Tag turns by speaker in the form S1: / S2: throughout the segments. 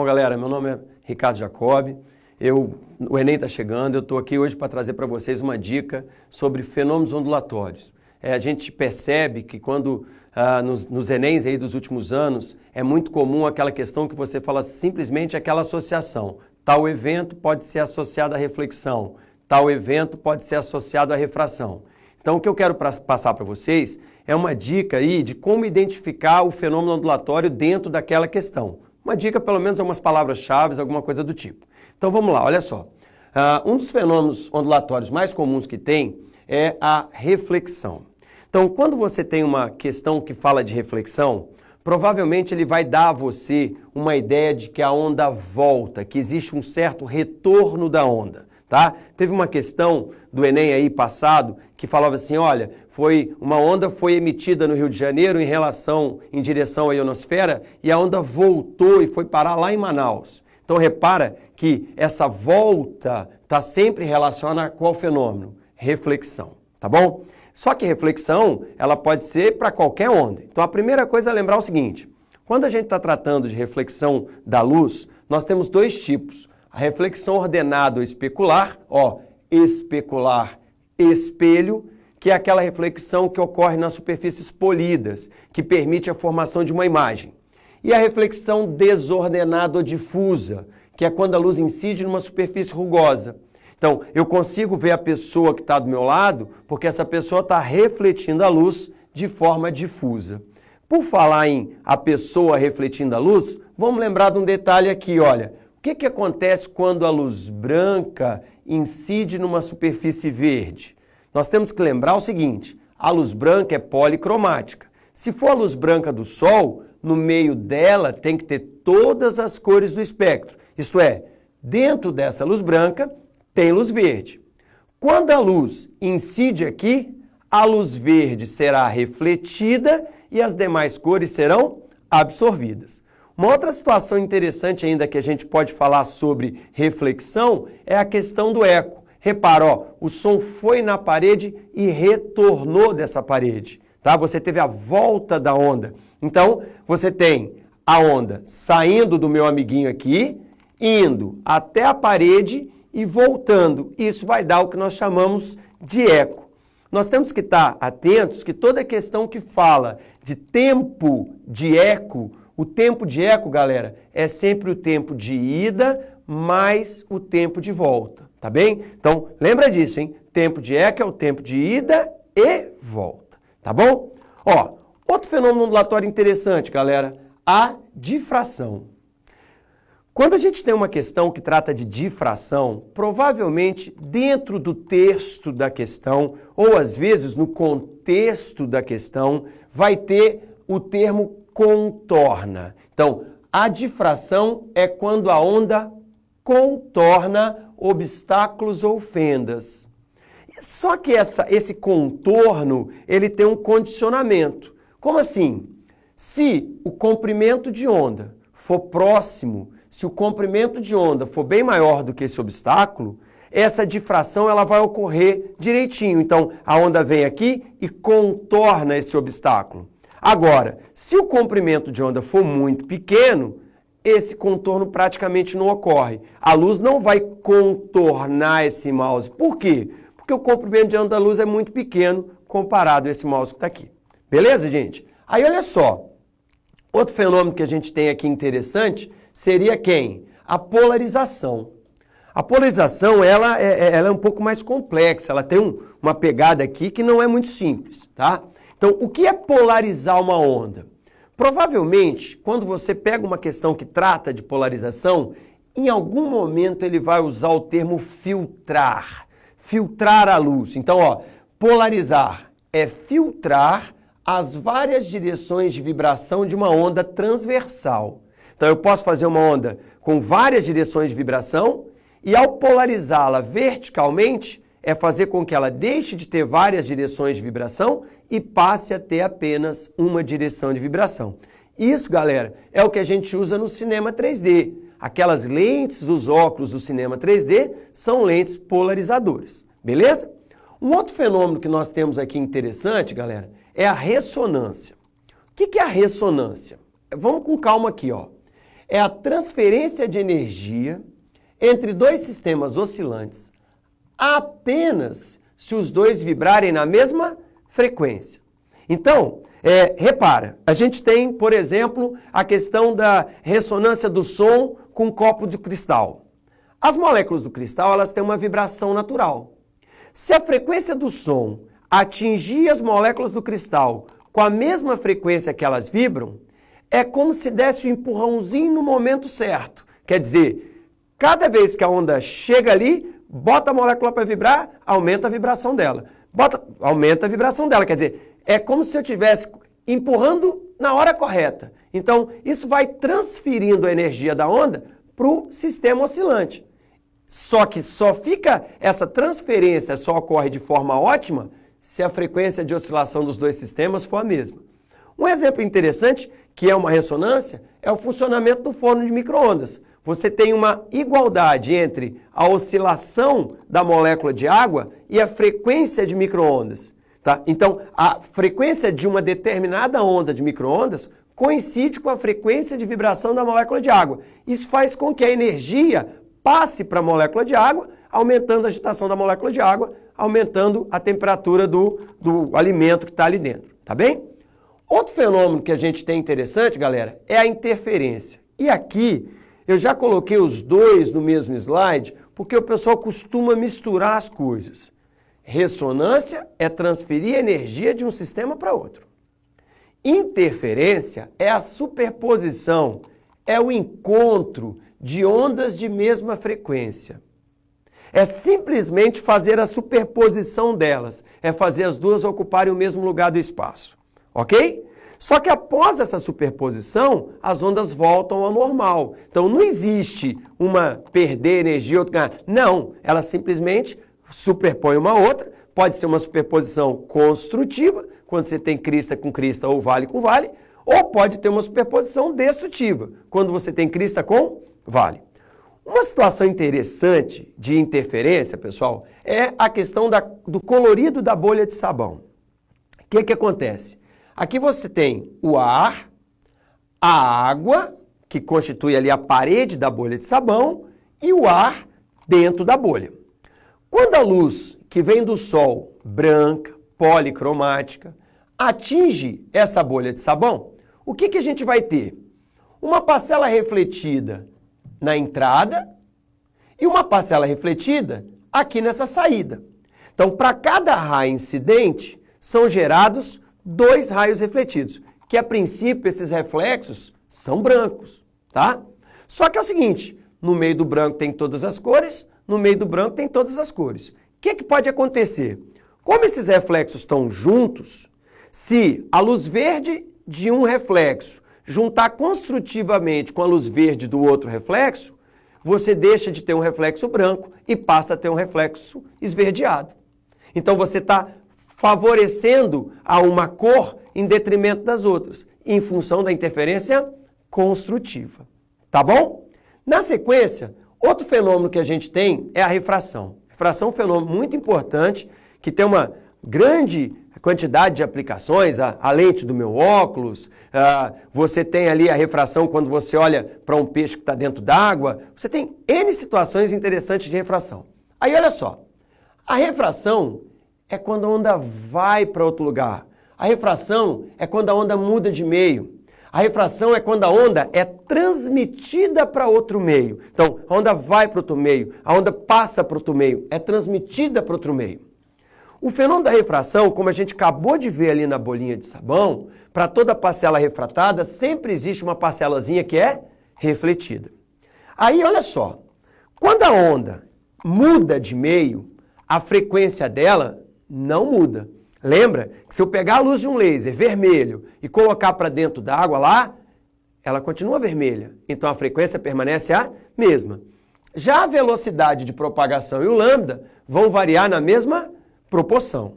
S1: Bom, galera, meu nome é Ricardo Jacob, o Enem está chegando, eu estou aqui hoje para trazer para vocês uma dica sobre fenômenos ondulatórios. A gente percebe que quando nos Enems aí dos últimos anos, é muito comum aquela questão que você fala simplesmente aquela associação. Tal evento pode ser associado à reflexão, tal evento pode ser associado à refração. Então, o que eu quero passar para vocês é uma dica aí de como identificar o fenômeno ondulatório dentro daquela questão. Uma dica, pelo menos, umas palavras-chave, alguma coisa do tipo. Então, vamos lá, olha só. Um dos fenômenos ondulatórios mais comuns que tem é a reflexão. Então, quando você tem uma questão que fala de reflexão, provavelmente ele vai dar a você uma ideia de que a onda volta, que existe um certo retorno da onda. Tá? Teve uma questão do Enem aí passado que falava assim, olha, uma onda foi emitida no Rio de Janeiro em direção à ionosfera e a onda voltou e foi parar lá em Manaus. Então repara que essa volta está sempre relacionada a qual fenômeno? Reflexão, tá bom? Só que reflexão, ela pode ser para qualquer onda. Então a primeira coisa é lembrar o seguinte, quando a gente está tratando de reflexão da luz, nós temos dois tipos. A reflexão ordenada ou especular, especular, espelho, que é aquela reflexão que ocorre nas superfícies polidas, que permite a formação de uma imagem. E a reflexão desordenada ou difusa, que é quando a luz incide numa superfície rugosa. Então, eu consigo ver a pessoa que está do meu lado, porque essa pessoa está refletindo a luz de forma difusa. Por falar em a pessoa refletindo a luz, vamos lembrar de um detalhe aqui, olha. O que acontece quando a luz branca incide numa superfície verde? Nós temos que lembrar o seguinte, a luz branca é policromática. Se for a luz branca do Sol, no meio dela tem que ter todas as cores do espectro. Isto é, dentro dessa luz branca tem luz verde. Quando a luz incide aqui, a luz verde será refletida e as demais cores serão absorvidas. Uma outra situação interessante ainda que a gente pode falar sobre reflexão é a questão do eco. Repara, o som foi na parede e retornou dessa parede. Tá? Você teve a volta da onda. Então, você tem a onda saindo do meu amiguinho aqui, indo até a parede e voltando. Isso vai dar o que nós chamamos de eco. Nós temos que estar atentos que toda questão que fala de tempo de eco, o tempo de eco, galera, é sempre o tempo de ida mais o tempo de volta, tá bem? Então, lembra disso, hein? Tempo de eco é o tempo de ida e volta, tá bom? Outro fenômeno ondulatório interessante, galera, a difração. Quando a gente tem uma questão que trata de difração, provavelmente dentro do texto da questão, ou às vezes no contexto da questão, vai ter o termo contorna. Então, a difração é quando a onda contorna obstáculos ou fendas. Só que esse contorno, ele tem um condicionamento. Como assim? Se o comprimento de onda for próximo, se o comprimento de onda for bem maior do que esse obstáculo, essa difração ela vai ocorrer direitinho. Então, a onda vem aqui e contorna esse obstáculo. Agora, se o comprimento de onda for muito pequeno, esse contorno praticamente não ocorre. A luz não vai contornar esse mouse. Por quê? Porque o comprimento de onda da luz é muito pequeno comparado a esse mouse que está aqui. Beleza, gente? Aí, olha só. Outro fenômeno que a gente tem aqui interessante seria quem? A polarização. A polarização, ela é um pouco mais complexa. Ela tem uma pegada aqui que não é muito simples, tá? Então, o que é polarizar uma onda? Provavelmente, quando você pega uma questão que trata de polarização, em algum momento ele vai usar o termo filtrar. Filtrar a luz. Então, polarizar é filtrar as várias direções de vibração de uma onda transversal. Então, eu posso fazer uma onda com várias direções de vibração e, ao polarizá-la verticalmente, é fazer com que ela deixe de ter várias direções de vibração e passe a ter apenas uma direção de vibração. Isso, galera, é o que a gente usa no cinema 3D. Aquelas lentes dos óculos do cinema 3D são lentes polarizadoras, beleza? Um outro fenômeno que nós temos aqui interessante, galera, é a ressonância. O que é a ressonância? Vamos com calma aqui, é a transferência de energia entre dois sistemas oscilantes apenas se os dois vibrarem na mesma frequência. Então, repara, a gente tem, por exemplo, a questão da ressonância do som com um copo de cristal. As moléculas do cristal, elas têm uma vibração natural. Se a frequência do som atingir as moléculas do cristal com a mesma frequência que elas vibram, é como se desse um empurrãozinho no momento certo. Quer dizer, cada vez que a onda chega ali, bota a molécula para vibrar, aumenta a vibração dela. Aumenta a vibração dela, quer dizer, é como se eu estivesse empurrando na hora correta. Então, isso vai transferindo a energia da onda para o sistema oscilante. Só que essa transferência só ocorre de forma ótima se a frequência de oscilação dos dois sistemas for a mesma. Um exemplo interessante, que é uma ressonância, é o funcionamento do forno de micro-ondas. Você tem uma igualdade entre a oscilação da molécula de água e a frequência de micro-ondas. Tá? Então, a frequência de uma determinada onda de micro-ondas coincide com a frequência de vibração da molécula de água. Isso faz com que a energia passe para a molécula de água, aumentando a agitação da molécula de água, aumentando a temperatura do alimento que está ali dentro. Tá bem? Outro fenômeno que a gente tem interessante, galera, é a interferência. E aqui eu já coloquei os dois no mesmo slide, porque o pessoal costuma misturar as coisas. Ressonância é transferir energia de um sistema para outro. Interferência é a superposição, é o encontro de ondas de mesma frequência. É simplesmente fazer a superposição delas, é fazer as duas ocuparem o mesmo lugar do espaço. Ok? Só que após essa superposição, as ondas voltam ao normal. Então não existe uma perder energia, outra ganhar. Não, elas simplesmente superpõem uma outra. Pode ser uma superposição construtiva, quando você tem crista com crista ou vale com vale, ou pode ter uma superposição destrutiva, quando você tem crista com vale. Uma situação interessante de interferência, pessoal, é a questão do colorido da bolha de sabão. O que acontece? Aqui você tem o ar, a água, que constitui ali a parede da bolha de sabão, e o ar dentro da bolha. Quando a luz que vem do sol, branca, policromática, atinge essa bolha de sabão, o que a gente vai ter? Uma parcela refletida na entrada e uma parcela refletida aqui nessa saída. Então, para cada raio incidente, são gerados 2 raios refletidos, que a princípio esses reflexos são brancos, tá? Só que é o seguinte, no meio do branco tem todas as cores, no meio do branco tem todas as cores. O que pode acontecer? Como esses reflexos estão juntos, se a luz verde de um reflexo juntar construtivamente com a luz verde do outro reflexo, você deixa de ter um reflexo branco e passa a ter um reflexo esverdeado. Então você está favorecendo a uma cor em detrimento das outras, em função da interferência construtiva. Tá bom? Na sequência, outro fenômeno que a gente tem é a refração. A refração é um fenômeno muito importante, que tem uma grande quantidade de aplicações, a lente do meu óculos, você tem ali a refração quando você olha para um peixe que está dentro d'água, você tem N situações interessantes de refração. Aí olha só, a refração é quando a onda vai para outro lugar. A refração é quando a onda muda de meio. A refração é quando a onda é transmitida para outro meio. Então, a onda vai para outro meio, a onda passa para outro meio, é transmitida para outro meio. O fenômeno da refração, como a gente acabou de ver ali na bolinha de sabão, para toda parcela refratada, sempre existe uma parcelazinha que é refletida. Aí, olha só, quando a onda muda de meio, a frequência dela não muda. Lembra que se eu pegar a luz de um laser vermelho e colocar para dentro da água lá, ela continua vermelha. Então a frequência permanece a mesma. Já a velocidade de propagação e o lambda vão variar na mesma proporção.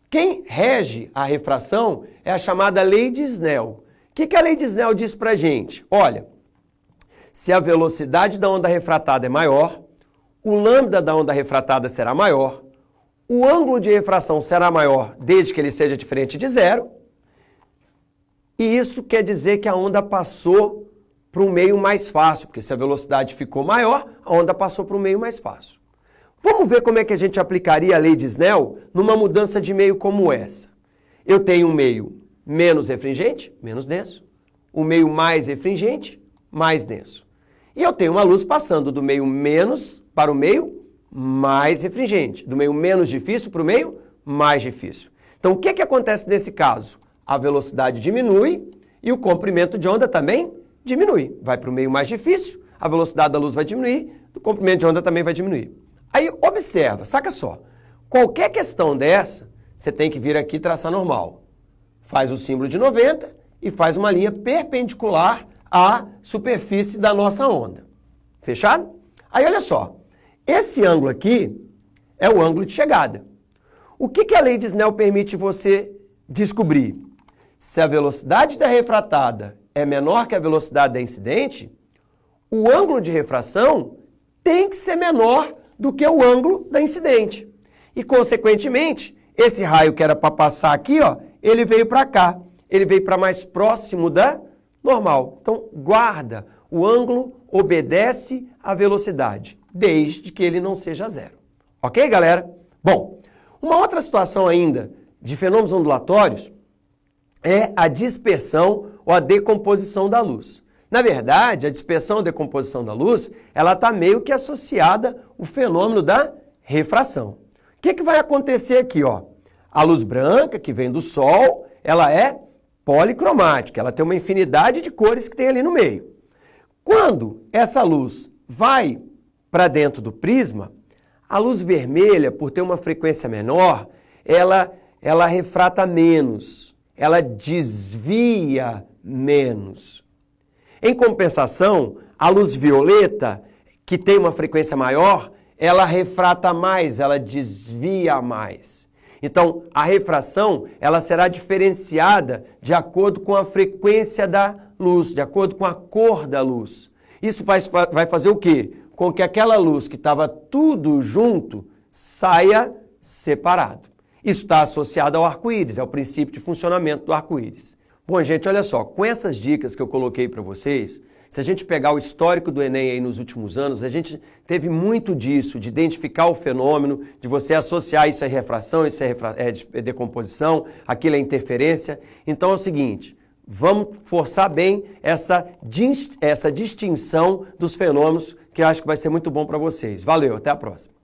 S1: Quem rege a refração é a chamada lei de Snell. O que a lei de Snell diz para a gente? Olha, se a velocidade da onda refratada é maior, o lambda da onda refratada será maior, o ângulo de refração será maior desde que ele seja diferente de zero, e isso quer dizer que a onda passou para um meio mais fácil, porque se a velocidade ficou maior, a onda passou para um meio mais fácil. Vamos ver como é que a gente aplicaria a lei de Snell numa mudança de meio como essa. Eu tenho um meio menos refringente, menos denso, um meio mais refringente, mais denso. E eu tenho uma luz passando do meio menos para o meio mais refringente, do meio menos difícil para o meio mais difícil. Então, o que acontece nesse caso? A velocidade diminui e o comprimento de onda também diminui. Vai para o meio mais difícil, a velocidade da luz vai diminuir, o comprimento de onda também vai diminuir. Aí, observa, saca só, qualquer questão dessa, você tem que vir aqui e traçar normal. Faz o símbolo de 90 e faz uma linha perpendicular à superfície da nossa onda. Fechado? Aí, olha só, esse ângulo aqui é o ângulo de chegada. O que a lei de Snell permite você descobrir? Se a velocidade da refratada é menor que a velocidade da incidente, o ângulo de refração tem que ser menor do que o ângulo da incidente. E, consequentemente, esse raio que era para passar aqui, ó, ele veio para cá. Ele veio para mais próximo da normal. Então, guarda, o ângulo obedece à velocidade, desde que ele não seja zero. Ok, galera? Bom, uma outra situação ainda de fenômenos ondulatórios é a dispersão ou a decomposição da luz. Na verdade, a dispersão ou decomposição da luz, ela está meio que associada ao fenômeno da refração. O que vai acontecer aqui, ó? A luz branca, que vem do Sol, ela é policromática, ela tem uma infinidade de cores que tem ali no meio. Quando essa luz vai para dentro do prisma, a luz vermelha, por ter uma frequência menor, ela refrata menos, ela desvia menos. Em compensação, a luz violeta, que tem uma frequência maior, ela refrata mais, ela desvia mais. Então, a refração, ela será diferenciada de acordo com a frequência da luz, de acordo com a cor da luz. Isso vai fazer o quê? Com que aquela luz que estava tudo junto saia separado. Isso está associado ao arco-íris, é o princípio de funcionamento do arco-íris. Bom, gente, olha só, com essas dicas que eu coloquei para vocês, se a gente pegar o histórico do Enem aí nos últimos anos, a gente teve muito disso, de identificar o fenômeno, de você associar isso à refração, isso é decomposição, aquilo é interferência. Então é o seguinte, vamos forçar bem essa distinção dos fenômenos, que eu acho que vai ser muito bom para vocês. Valeu, até a próxima.